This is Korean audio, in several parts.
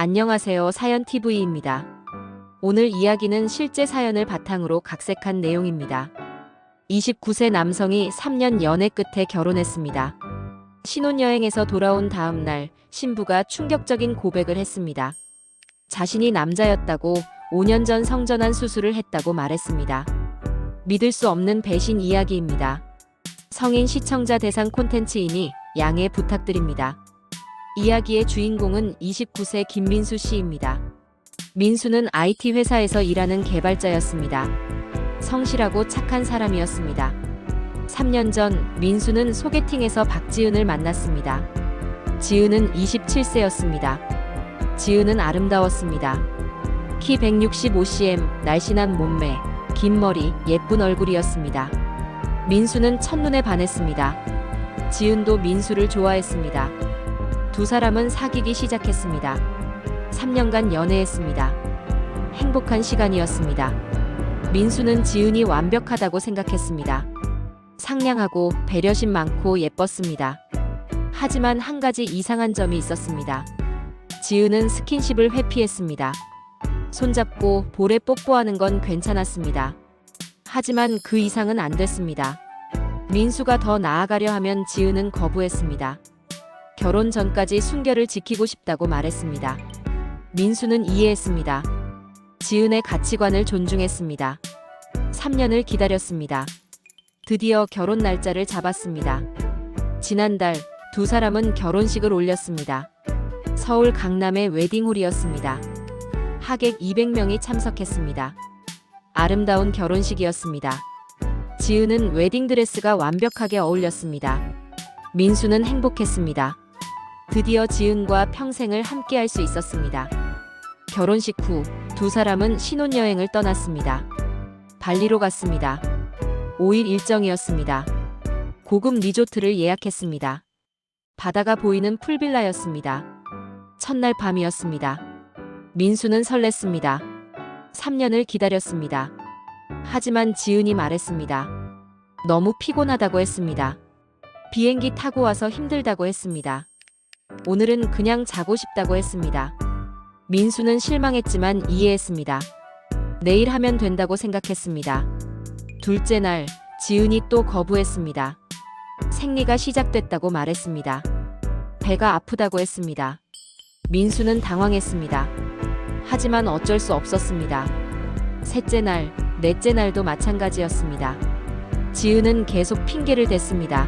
안녕하세요. 사연TV입니다. 오늘 이야기는 실제 사연을 바탕으로 각색한 내용입니다. 29세 남성이 3년 연애 끝에 결혼했습니다. 신혼여행에서 돌아온 다음 날 신부가 충격적인 고백을 했습니다. 자신이 남자였다고 5년 전 성전환 수술을 했다고 말했습니다. 믿을 수 없는 배신 이야기입니다. 성인 시청자 대상 콘텐츠이니 양해 부탁드립니다. 이야기의 주인공은 29세 김민수 씨입니다. 민수는 IT 회사에서 일하는 개발자였습니다. 성실하고 착한 사람이었습니다. 3년 전 민수는 소개팅에서 박지은을 만났습니다. 지은은 27세였습니다. 지은은 아름다웠습니다. 키 165cm, 날씬한 몸매, 긴 머리, 예쁜 얼굴이었습니다. 민수는 첫눈에 반했습니다. 지은도 민수를 좋아했습니다. 두 사람은 사귀기 시작했습니다. 3년간 연애했습니다. 행복한 시간이었습니다. 민수는 지은이 완벽하다고 생각했습니다. 상냥하고 배려심 많고 예뻤습니다. 하지만 한 가지 이상한 점이 있었습니다. 지은은 스킨십을 회피했습니다. 손잡고 볼에 뽀뽀하는 건 괜찮았습니다. 하지만 그 이상은 안 됐습니다. 민수가 더 나아가려 하면 지은은 거부했습니다. 결혼 전까지 순결을 지키고 싶다고 말했습니다. 민수는 이해했습니다. 지은의 가치관을 존중했습니다. 3년을 기다렸습니다. 드디어 결혼 날짜를 잡았습니다. 지난달 두 사람은 결혼식을 올렸습니다. 서울 강남의 웨딩홀이었습니다. 하객 200명이 참석했습니다. 아름다운 결혼식이었습니다. 지은은 웨딩드레스가 완벽하게 어울렸습니다. 민수는 행복했습니다. 드디어 지은과 평생을 함께할 수 있었습니다. 결혼식 후 두 사람은 신혼여행을 떠났습니다. 발리로 갔습니다. 5일 일정이었습니다. 고급 리조트를 예약했습니다. 바다가 보이는 풀빌라였습니다. 첫날 밤이었습니다. 민수는 설렜습니다. 3년을 기다렸습니다. 하지만 지은이 말했습니다. 너무 피곤하다고 했습니다. 비행기 타고 와서 힘들다고 했습니다. 오늘은 그냥 자고 싶다고 했습니다. 민수는 실망했지만 이해했습니다. 내일 하면 된다고 생각했습니다. 둘째 날, 지은이 또 거부했습니다. 생리가 시작됐다고 말했습니다. 배가 아프다고 했습니다. 민수는 당황했습니다. 하지만 어쩔 수 없었습니다. 셋째 날, 넷째 날도 마찬가지였습니다. 지은은 계속 핑계를 댔습니다.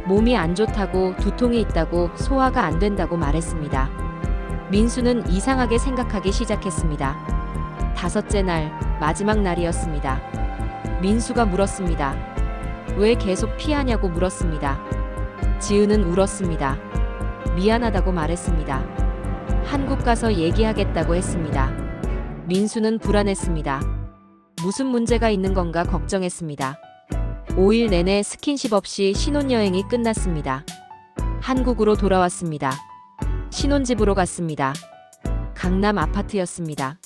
몸이 안 좋다고, 두통이 있다고, 소화가 안 된다고 말했습니다. 민수는 이상하게 생각하기 시작했습니다. 다섯째 날, 마지막 날이었습니다. 민수가 물었습니다. 왜 계속 피하냐고 물었습니다. 지은은 울었습니다. 미안하다고 말했습니다. 한국 가서 얘기하겠다고 했습니다. 민수는 불안했습니다. 무슨 문제가 있는 건가 걱정했습니다. 5일 내내 스킨십 없이 신혼여행이 끝났습니다. 한국으로 돌아왔습니다. 신혼집으로 갔습니다. 강남 아파트였습니다.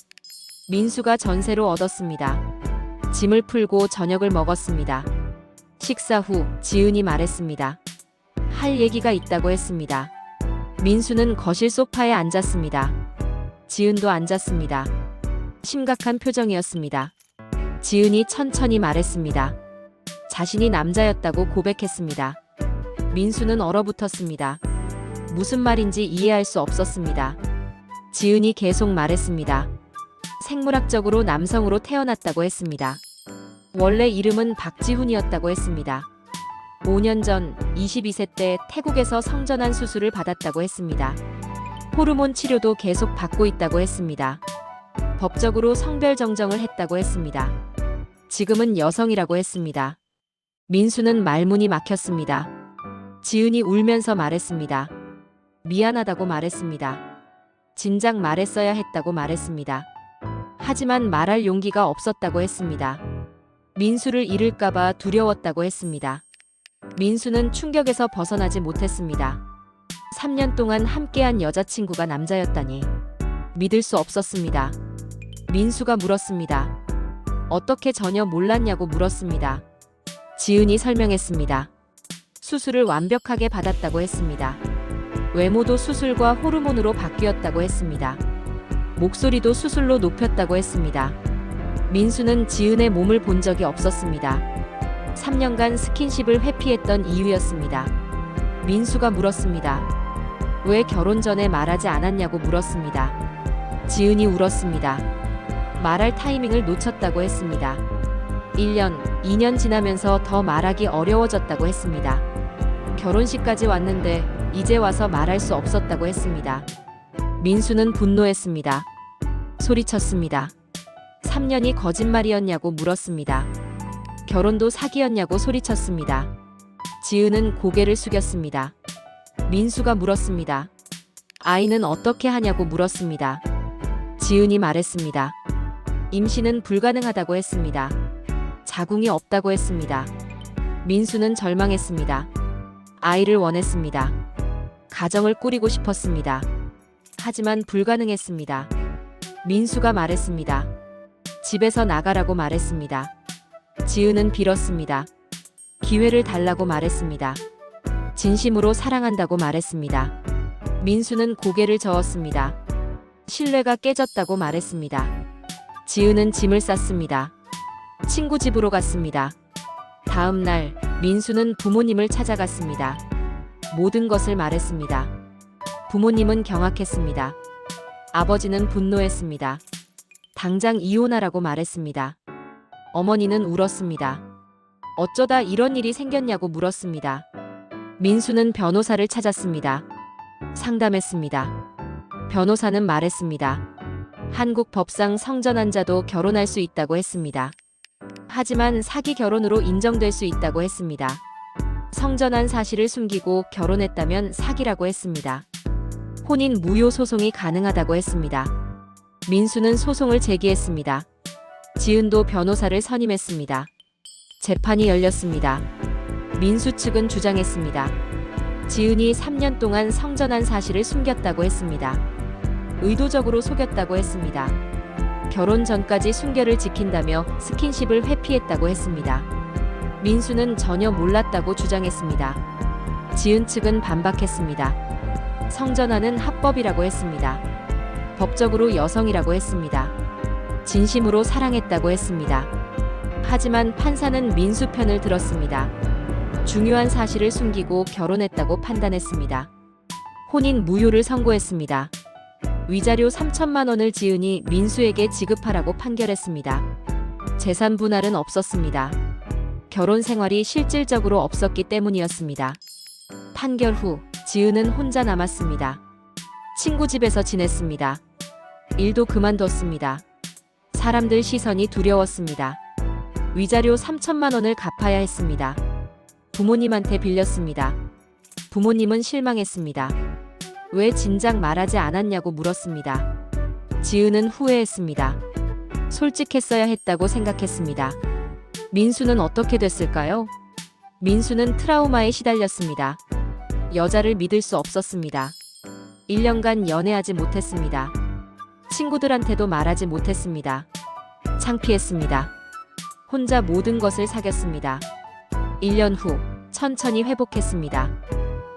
민수가 전세로 얻었습니다. 짐을 풀고 저녁을 먹었습니다. 식사 후 지은이 말했습니다. 할 얘기가 있다고 했습니다. 민수는 거실 소파에 앉았습니다. 지은도 앉았습니다. 심각한 표정이었습니다. 지은이 천천히 말했습니다. 자신이 남자였다고 고백했습니다. 민수는 얼어붙었습니다. 무슨 말인지 이해할 수 없었습니다. 지은이 계속 말했습니다. 생물학적으로 남성으로 태어났다고 했습니다. 원래 이름은 박지훈이었다고 했습니다. 5년 전 22세 때 태국에서 성전환 수술을 받았다고 했습니다. 호르몬 치료도 계속 받고 있다고 했습니다. 법적으로 성별 정정을 했다고 했습니다. 지금은 여성이라고 했습니다. 민수는 말문이 막혔습니다. 지은이 울면서 말했습니다. 미안하다고 말했습니다. 진작 말했어야 했다고 말했습니다. 하지만 말할 용기가 없었다고 했습니다. 민수를 잃을까봐 두려웠다고 했습니다. 민수는 충격에서 벗어나지 못했습니다. 3년 동안 함께한 여자친구가 남자였다니 믿을 수 없었습니다. 민수가 물었습니다. 어떻게 전혀 몰랐냐고 물었습니다. 지은이 설명했습니다. 수술을 완벽하게 받았다고 했습니다. 외모도 수술과 호르몬으로 바뀌었다고 했습니다. 목소리도 수술로 높였다고 했습니다. 민수는 지은의 몸을 본 적이 없었습니다. 3년간 스킨십을 회피했던 이유였습니다. 민수가 물었습니다. 왜 결혼 전에 말하지 않았냐고 물었습니다. 지은이 울었습니다. 말할 타이밍을 놓쳤다고 했습니다. 1년, 2년 지나면서 더 말하기 어려워졌다고 했습니다. 결혼식까지 왔는데 이제 와서 말할 수 없었다고 했습니다. 민수는 분노했습니다. 소리쳤습니다. 3년이 거짓말이었냐고 물었습니다. 결혼도 사기였냐고 소리쳤습니다. 지은은 고개를 숙였습니다. 민수가 물었습니다. 아이는 어떻게 하냐고 물었습니다. 지은이 말했습니다. 임신은 불가능하다고 했습니다. 자궁이 없다고 했습니다. 민수는 절망했습니다. 아이를 원했습니다. 가정을 꾸리고 싶었습니다. 하지만 불가능했습니다. 민수가 말했습니다. 집에서 나가라고 말했습니다. 지은은 빌었습니다. 기회를 달라고 말했습니다. 진심으로 사랑한다고 말했습니다. 민수는 고개를 저었습니다. 신뢰가 깨졌다고 말했습니다. 지은은 짐을 쌌습니다. 친구 집으로 갔습니다. 다음 날 민수는 부모님을 찾아갔습니다. 모든 것을 말했습니다. 부모님은 경악했습니다. 아버지는 분노했습니다. 당장 이혼하라고 말했습니다. 어머니는 울었습니다. 어쩌다 이런 일이 생겼냐고 물었습니다. 민수는 변호사를 찾았습니다. 상담했습니다. 변호사는 말했습니다. 한국 법상 성전환자도 결혼할 수 있다고 했습니다. 하지만 사기 결혼으로 인정될 수 있다고 했습니다. 성전환 사실을 숨기고 결혼했다면 사기라고 했습니다. 혼인 무효 소송이 가능하다고 했습니다. 민수는 소송을 제기했습니다. 지은도 변호사를 선임했습니다. 재판이 열렸습니다. 민수 측은 주장했습니다. 지은이 3년 동안 성전환 사실을 숨겼다고 했습니다. 의도적으로 속였다고 했습니다. 결혼 전까지 순결을 지킨다며 스킨십을 회피했다고 했습니다. 민수는 전혀 몰랐다고 주장했습니다. 지은 측은 반박했습니다. 성전환은 합법이라고 했습니다. 법적으로 여성이라고 했습니다. 진심으로 사랑했다고 했습니다. 하지만 판사는 민수 편을 들었습니다. 중요한 사실을 숨기고 결혼했다고 판단했습니다. 혼인 무효를 선고했습니다. 위자료 3천만 원을 지은이 민수에게 지급하라고 판결했습니다. 재산 분할은 없었습니다. 결혼 생활이 실질적으로 없었기 때문이었습니다. 판결 후 지은은 혼자 남았습니다. 친구 집에서 지냈습니다. 일도 그만뒀습니다. 사람들 시선이 두려웠습니다. 위자료 3천만 원을 갚아야 했습니다. 부모님한테 빌렸습니다. 부모님은 실망했습니다. 왜 진작 말하지 않았냐고 물었습니다. 지은은 후회했습니다. 솔직했어야 했다고 생각했습니다. 민수는 어떻게 됐을까요? 민수는 트라우마에 시달렸습니다. 여자를 믿을 수 없었습니다. 1년간 연애하지 못했습니다. 친구들한테도 말하지 못했습니다. 창피했습니다. 혼자 모든 것을 사겼습니다. 1년 후 천천히 회복했습니다.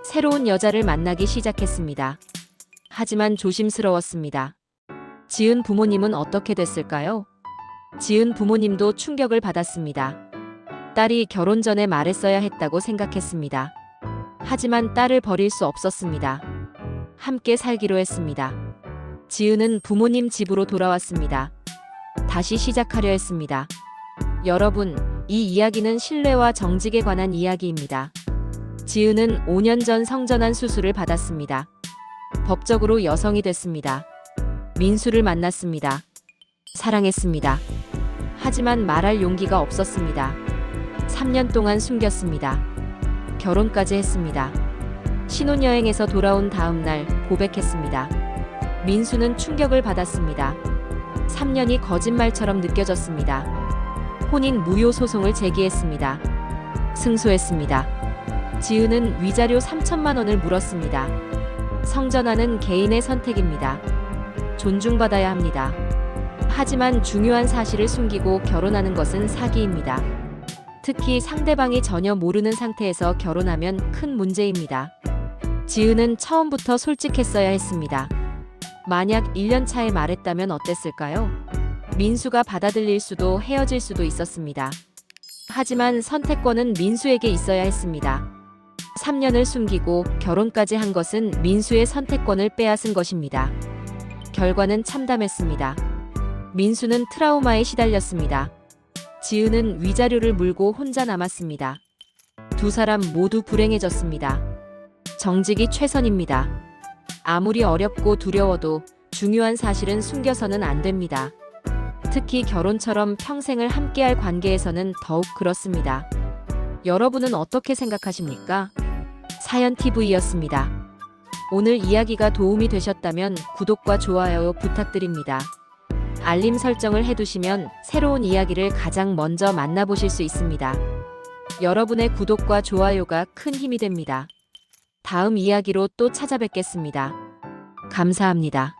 새로운 여자를 만나기 시작했습니다. 하지만 조심스러웠습니다. 지은 부모님은 어떻게 됐을까요? 지은 부모님도 충격을 받았습니다. 딸이 결혼 전에 말했어야 했다고 생각했습니다. 하지만 딸을 버릴 수 없었습니다. 함께 살기로 했습니다. 지은은 부모님 집으로 돌아왔습니다. 다시 시작하려 했습니다. 여러분, 이 이야기는 신뢰와 정직에 관한 이야기입니다. 지은은 5년 전 성전환 수술을 받았습니다. 법적으로 여성이 됐습니다. 민수를 만났습니다. 사랑했습니다. 하지만 말할 용기가 없었습니다. 3년 동안 숨겼습니다. 결혼까지 했습니다. 신혼여행에서 돌아온 다음 날 고백했습니다. 민수는 충격을 받았습니다. 3년이 거짓말처럼 느껴졌습니다. 혼인 무효 소송을 제기했습니다. 승소했습니다. 지은은 위자료 3천만 원을 물었습니다. 성전환은 개인의 선택입니다. 존중받아야 합니다. 하지만 중요한 사실을 숨기고 결혼하는 것은 사기입니다. 특히 상대방이 전혀 모르는 상태에서 결혼하면 큰 문제입니다. 지은은 처음부터 솔직했어야 했습니다. 만약 1년 차에 말했다면 어땠을까요? 민수가 받아들일 수도 헤어질 수도 있었습니다. 하지만 선택권은 민수에게 있어야 했습니다. 3년을 숨기고 결혼까지 한 것은 민수의 선택권을 빼앗은 것입니다. 결과는 참담했습니다. 민수는 트라우마에 시달렸습니다. 지은은 위자료를 물고 혼자 남았습니다. 두 사람 모두 불행해졌습니다. 정직이 최선입니다. 아무리 어렵고 두려워도 중요한 사실은 숨겨서는 안 됩니다. 특히 결혼처럼 평생을 함께할 관계에서는 더욱 그렇습니다. 여러분은 어떻게 생각하십니까? 사연TV였습니다. 오늘 이야기가 도움이 되셨다면 구독과 좋아요 부탁드립니다. 알림 설정을 해두시면 새로운 이야기를 가장 먼저 만나보실 수 있습니다. 여러분의 구독과 좋아요가 큰 힘이 됩니다. 다음 이야기로 또 찾아뵙겠습니다. 감사합니다.